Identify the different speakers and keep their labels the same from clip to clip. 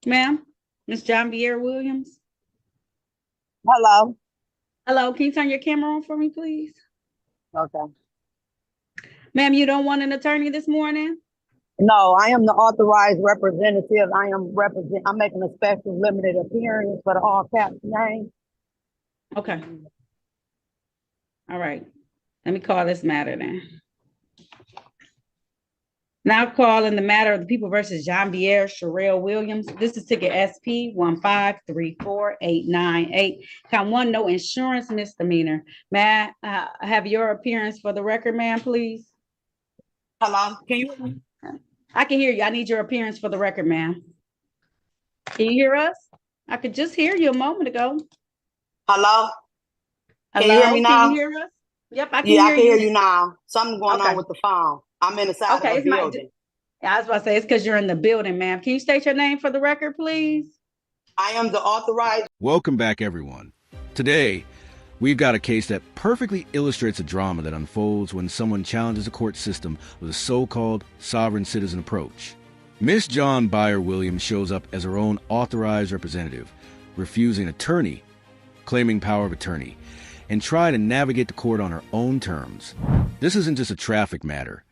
Speaker 1: Ma'am, Miss John Beier Williams.
Speaker 2: Hello.
Speaker 1: Hello, can you turn your camera on for me, please?
Speaker 2: Okay.
Speaker 1: Ma'am, you don't want an attorney this morning?
Speaker 2: No, I am the authorized representative. I'm making a special limited appearance for the all caps name.
Speaker 1: Okay. All right. Let me call this matter then. Now calling the matter of the people versus John Beier, Sherelle Williams. This is ticket SP 1534898. Count one, no insurance misdemeanor. May I have your appearance for the record, ma'am, please?
Speaker 2: Hello. Can you hear me?
Speaker 1: I can hear you. I need your appearance for the record, ma'am. Can you hear us? I could just hear you a moment ago.
Speaker 2: Hello. Can
Speaker 1: Hello?
Speaker 2: you hear me
Speaker 1: Can you
Speaker 2: now?
Speaker 1: hear us? Yep, I can
Speaker 2: Yeah, I
Speaker 1: hear
Speaker 2: can hear
Speaker 1: you.
Speaker 2: you now. Something going
Speaker 1: Okay.
Speaker 2: on with the phone. I'm inside
Speaker 1: Okay,
Speaker 2: of a
Speaker 1: it's my.
Speaker 2: building.
Speaker 1: I was about to say it's because you're in the building, ma'am. Can you state your name for the record, please?
Speaker 2: I am the authorized.
Speaker 3: Welcome back, everyone. Today, we've got a case that perfectly illustrates a drama that unfolds when someone challenges a court system with a so-called sovereign citizen approach. Miss John Beier Williams shows up as her own authorized representative, refusing attorney, claiming power of attorney, and trying to navigate the court on her own terms. This isn't just a traffic matter.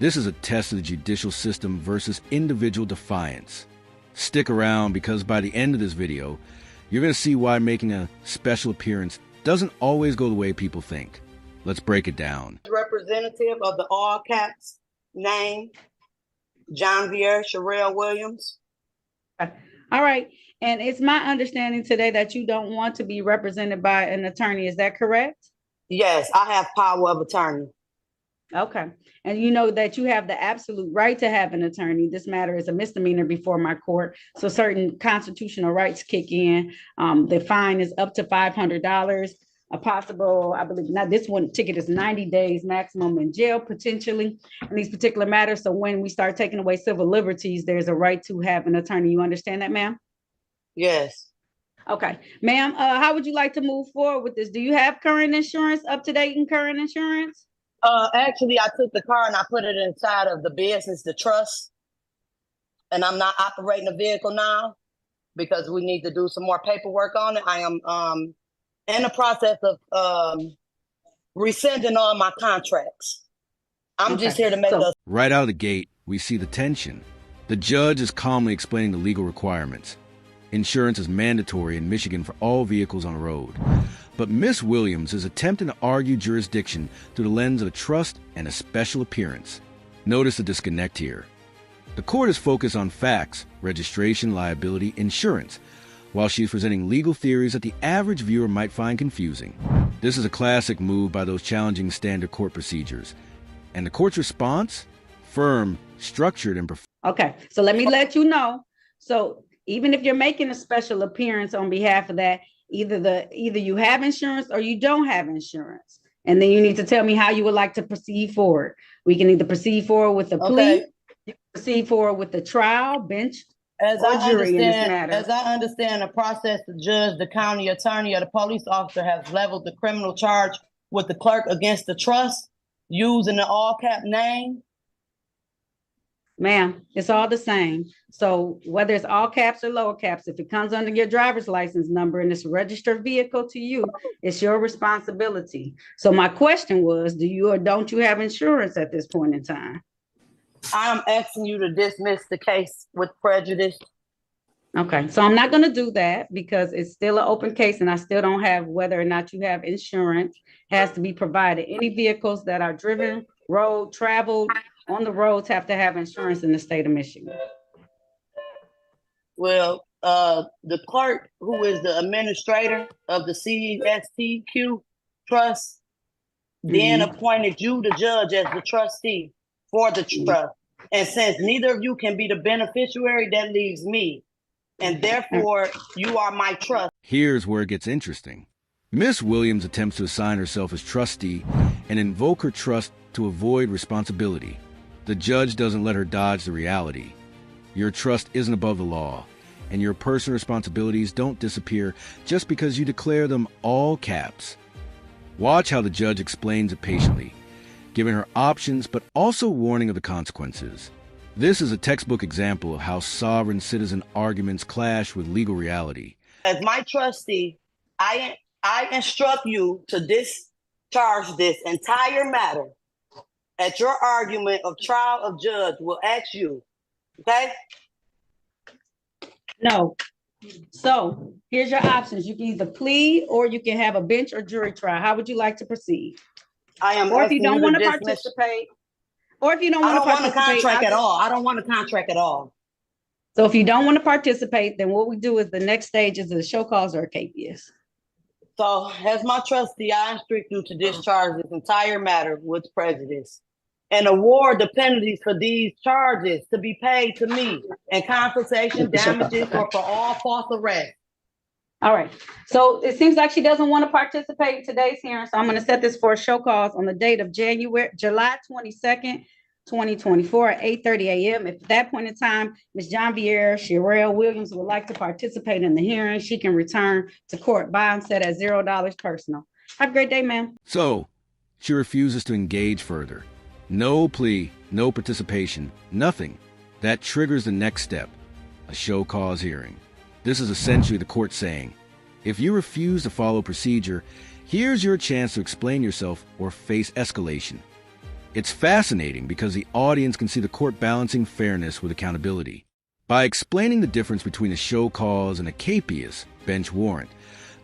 Speaker 3: This is a test of the judicial system versus individual defiance. Stick around because by the end of this video, you're going to see why making a special appearance doesn't always go the way people think. Let's break it down.
Speaker 2: Representative of the all caps name, John Beier, Sherelle Williams.
Speaker 1: All right. And it's my understanding today that you don't want to be represented by an attorney. Is that correct?
Speaker 2: Yes, I have power of attorney.
Speaker 1: Okay. And you know that you have the absolute right to have an attorney. This matter is a misdemeanor before my court. So certain constitutional rights kick in. The fine is up to $500. A possible, I believe, now this one ticket is 90 days maximum in jail, potentially, in these particular matters. So when we start taking away civil liberties, there's a right to have an attorney. You understand that, ma'am?
Speaker 2: Yes.
Speaker 1: Okay. Ma'am, how would you like to move forward with this? Do you have current insurance, up to date and current insurance?
Speaker 2: Actually, I took the car and I put it inside of the business, the trust, and I'm not operating the vehicle now because we need to do some more paperwork on it. I am in the process of rescinding all my contracts. I'm just here to make us.
Speaker 3: Right out of the gate, we see the tension. The judge is calmly explaining the legal requirements. Insurance is mandatory in Michigan for all vehicles on the road. But Miss Williams is attempting to argue jurisdiction through the lens of a trust and a special appearance. Notice the disconnect here. The court is focused on facts, registration, liability, insurance, while she's presenting legal theories that the average viewer might find confusing. This is a classic move by those challenging standard court procedures. And the court's response? Firm, structured, and
Speaker 1: Okay, so let me let you know. So even if you're making a special appearance on behalf of that, either you have insurance or you don't have insurance. And then you need to tell me how you would like to proceed forward. We can either proceed forward with the plea, proceed forward with the trial, bench, or jury in this matter.
Speaker 2: As I understand the process, the judge, the county attorney, or the police officer has leveled the criminal charge with the clerk against the trust using the all cap name.
Speaker 1: Ma'am, it's all the same. So whether it's all caps or lower caps, if it comes under your driver's license number and it's a registered vehicle to you, it's your responsibility. So my question was, do you or don't you have insurance at this point in time?
Speaker 2: I'm asking you to dismiss the case with prejudice.
Speaker 1: Okay, so I'm not going to do that because it's still an open case and I still don't have whether or not you have insurance has to be provided. Any vehicles that are driven, road, traveled on the roads have to have insurance in the state of Michigan.
Speaker 2: Well, the clerk, who is the administrator of the CSTQ trust, then appointed you, the judge, as the trustee for the trust. And since neither of you can be the beneficiary, that leaves me. And therefore, you are my trust.
Speaker 3: Here's where it gets interesting. Miss Williams attempts to assign herself as trustee and invoke her trust to avoid responsibility. The judge doesn't let her dodge the reality. Your trust isn't above the law, and your personal responsibilities don't disappear just because you declare them all caps. Watch how the judge explains it patiently, giving her options but also warning of the consequences. This is a textbook example of how sovereign citizen arguments clash with legal reality.
Speaker 2: As my trustee, I instruct you to discharge this entire matter at your argument of trial of judge will ask you, okay?
Speaker 1: No. So here's your options. You can either plead or you can have a bench or jury trial. How would you like to proceed?
Speaker 2: I am
Speaker 1: Or if you
Speaker 2: asking
Speaker 1: don't want to
Speaker 2: dismiss.
Speaker 1: participate, or if you don't
Speaker 2: I
Speaker 1: want to
Speaker 2: don't want a
Speaker 1: participate.
Speaker 2: contract at all. I don't want a contract at all.
Speaker 1: So if you don't want to participate, then what we do is the next stage is a show cause or a capias.
Speaker 2: So as my trustee, I instruct you to discharge this entire matter with prejudice and award the penalties for these charges to be paid to me and compensation, damages, or for all false arrests.
Speaker 1: All right. So it seems like she doesn't want to participate in today's hearing. So I'm going to set this for a show cause on the date of July 22nd, 2024 at 8:30 a.m. If at that point in time, Ms. John Beier, Sherelle Williams would like to participate in the hearing, she can return to court bond set at $0 personal. Have a great day, ma'am.
Speaker 3: So, she refuses to engage further. No plea, no participation, nothing. That triggers the next step, a show cause hearing. This is essentially the court saying, if you refuse to follow procedure, here's your chance to explain yourself or face escalation. It's fascinating because the audience can see the court balancing fairness with accountability. By explaining the difference between a show cause and a capias, bench warrant,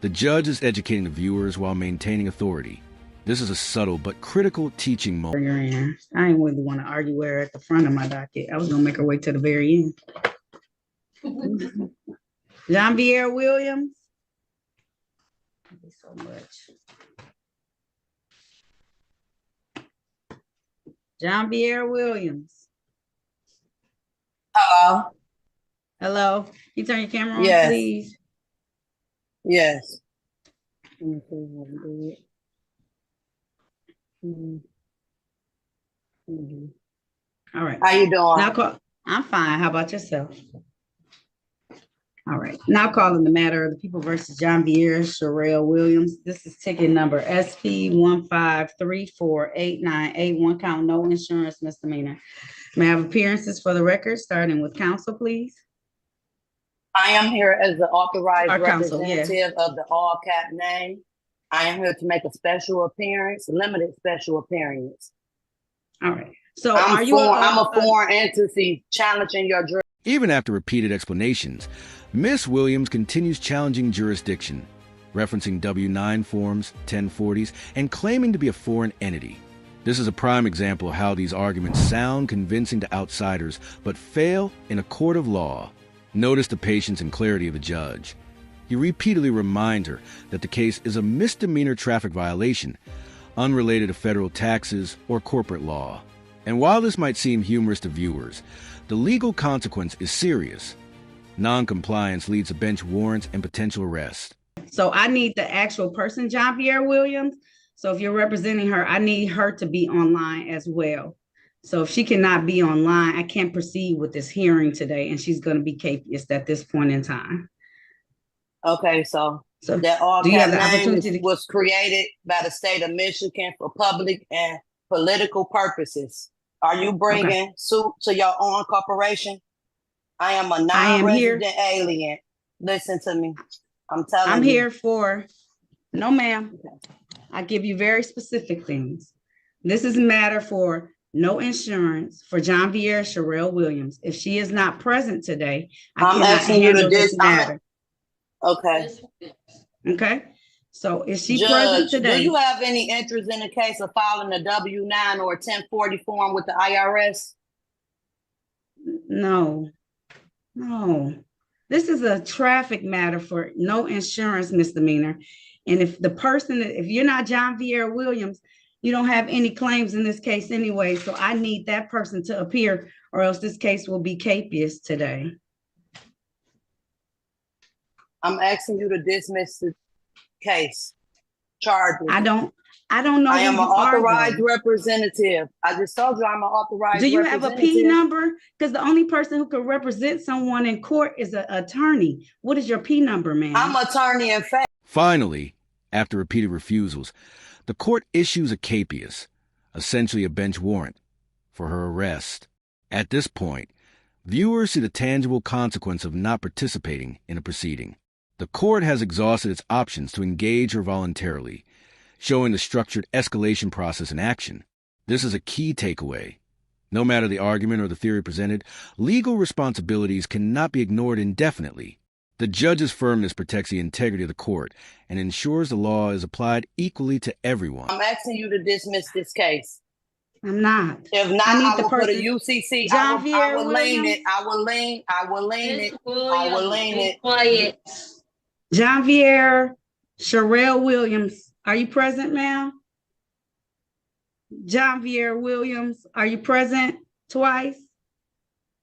Speaker 3: the judge is educating the viewers while maintaining authority. This is a subtle but critical teaching moment.
Speaker 1: I didn't really want to argue with her at the front of my docket. I was going to make her wait till the very end. John Beier Williams. Thank you so much. John Beier Williams.
Speaker 2: Hello?
Speaker 1: Hello. Can you turn your camera on,
Speaker 2: Yes.
Speaker 1: please?
Speaker 2: Yes.
Speaker 1: Let me see how to do it. All right.
Speaker 2: How you doing?
Speaker 1: Now I'm fine. How about yourself? All right. Now calling the matter of the people versus John Beier, Sherelle Williams. This is ticket number SP 1534898. Count no insurance misdemeanor. May I have appearances for the record, starting with counsel, please?
Speaker 2: I am here as the authorized
Speaker 1: Our counsel,
Speaker 2: representative of the all cap name. I am here to make a special appearance, limited special appearance.
Speaker 1: All right. So
Speaker 2: I'm a foreign entity challenging your jurisdiction.
Speaker 3: Even after repeated explanations, Ms. Williams continues challenging jurisdiction, referencing W-9 forms, 1040s, and claiming to be a foreign entity. This is a prime example of how these arguments sound convincing to outsiders, but fail in a court of law. Notice the patience and clarity of the judge. He repeatedly reminds her that the case is a misdemeanor traffic violation, unrelated to federal taxes or corporate law. And while this might seem humorous to viewers, the legal consequence is serious. Non-compliance leads to bench warrants and potential arrest.
Speaker 1: So I need the actual person, John Beier Williams. So if you're representing her, I need her to be online as well. So if she cannot be online, I can't proceed with this hearing today, and she's going to be capious at this point in time.
Speaker 2: Okay, so that all cap name was created by the state of Michigan for public and political purposes. Are you bringing suit to your own corporation? I am a non-resident alien. Listen to me. I'm
Speaker 1: here for, no ma'am. I give you very specific things. This is a matter for no insurance for John Beier, Sherelle Williams. If she is not present today,
Speaker 2: I'm asking you to this matter. Okay.
Speaker 1: Okay. So is she
Speaker 2: Judge,
Speaker 1: present today?
Speaker 2: Do you have any interest in the case of filing a W-9 or 1040 form with the IRS?
Speaker 1: No. This is a traffic matter for no insurance misdemeanor. And if you're not John Beier Williams, you don't have any claims in this case anyway. So I need that person to appear, or else this case will be capious today.
Speaker 2: I'm asking you to dismiss the case charges.
Speaker 1: I don't know.
Speaker 2: I am an authorized representative. I just told you I'm an authorized representative.
Speaker 1: Do you have a P number? Because the only person who can represent someone in court is an attorney. What is your P number, man?
Speaker 2: I'm an attorney in fact.
Speaker 3: Finally, after repeated refusals, the court issues a capias, essentially a bench warrant, for her arrest. At this point, viewers see the tangible consequence of not participating in a proceeding. The court has exhausted its options to engage her voluntarily, showing the structured escalation process in action. This is a key takeaway. No matter the argument or the theory presented, legal responsibilities cannot be ignored indefinitely. The judge's firmness protects the integrity of the court and ensures the law is applied equally to everyone.
Speaker 2: I'm asking you to dismiss this case.
Speaker 1: I'm not.
Speaker 2: If not,
Speaker 1: I need
Speaker 2: I
Speaker 1: the
Speaker 2: will put a
Speaker 1: person-
Speaker 2: UCC.
Speaker 1: John
Speaker 2: I
Speaker 1: Vier
Speaker 2: will lean
Speaker 1: Williams?
Speaker 2: it. I will lean it. I will lean it.
Speaker 4: Quiet.
Speaker 1: Janvier Sherelle Williams, are you present, ma'am? Janvier Williams, are you present twice?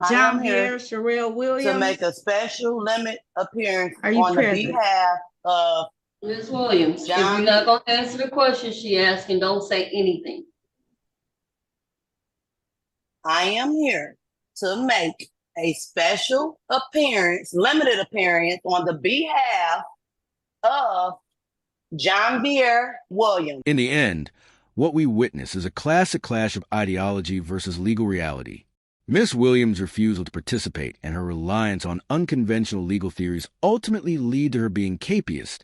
Speaker 2: I am here
Speaker 1: Janvier Sherelle Williams.
Speaker 2: to make a special limit appearance
Speaker 1: Are you
Speaker 2: on
Speaker 1: present?
Speaker 2: the behalf of
Speaker 4: Ms. Williams, if
Speaker 2: John-
Speaker 4: you're not gonna answer the question she asked, and don't say anything.
Speaker 2: I am here to make a special appearance, limited appearance on the behalf of Janvier Williams.
Speaker 3: In the end, what we witness is a classic clash of ideology versus legal reality. Miss Williams' refusal to participate and her reliance on unconventional legal theories ultimately lead to her being capious,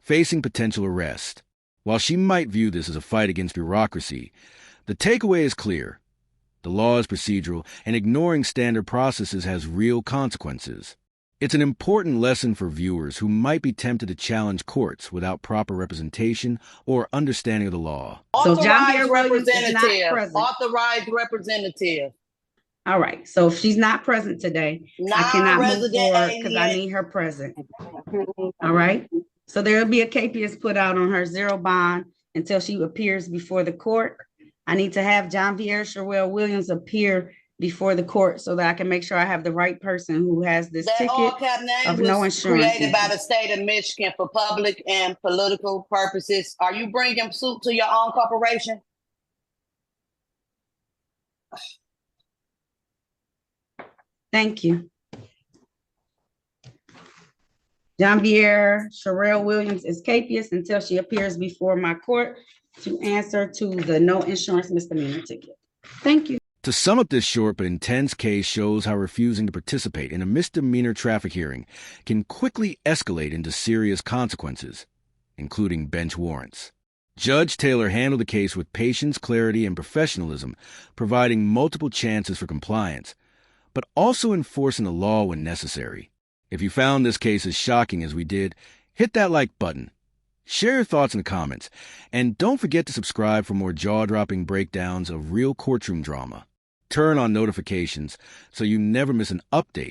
Speaker 3: facing potential arrest. While she might view this as a fight against bureaucracy, the takeaway is clear. The law is procedural, and ignoring standard processes has real consequences. It's an important lesson for viewers who might be tempted to challenge courts without proper representation or understanding of the law.
Speaker 1: So
Speaker 2: Authorized
Speaker 1: Janvier Williams is not
Speaker 2: representative.
Speaker 1: present.
Speaker 2: Authorized representative.
Speaker 1: All right, so if she's not present today, I cannot move
Speaker 2: Non-resident
Speaker 1: forward because I
Speaker 2: alien.
Speaker 1: need her present. All right, so there will be a capias put out on her zero bond until she appears before the court. I need to have Janvier Sherelle Williams appear before the court so that I can make sure I have the right person who has this
Speaker 2: That all
Speaker 1: ticket.
Speaker 2: cap name
Speaker 1: of no
Speaker 2: was
Speaker 1: insurance.
Speaker 2: created by the state of Michigan for public and political purposes. Are you bringing suit to your own corporation?
Speaker 1: Thank you. Janvier Sherelle Williams is capious until she appears before my court to answer to the no insurance misdemeanor ticket. Thank you.
Speaker 3: To sum up this short but intense case shows how refusing to participate in a misdemeanor traffic hearing can quickly escalate into serious consequences, including bench warrants. Judge Taylor handled the case with patience, clarity, and professionalism, providing multiple chances for compliance, but also enforcing the law when necessary. If you found this case as shocking as we did, hit that like button. Share your thoughts in the comments, and don't forget to subscribe for more jaw-dropping breakdowns of real courtroom drama. Turn on notifications so you never miss an update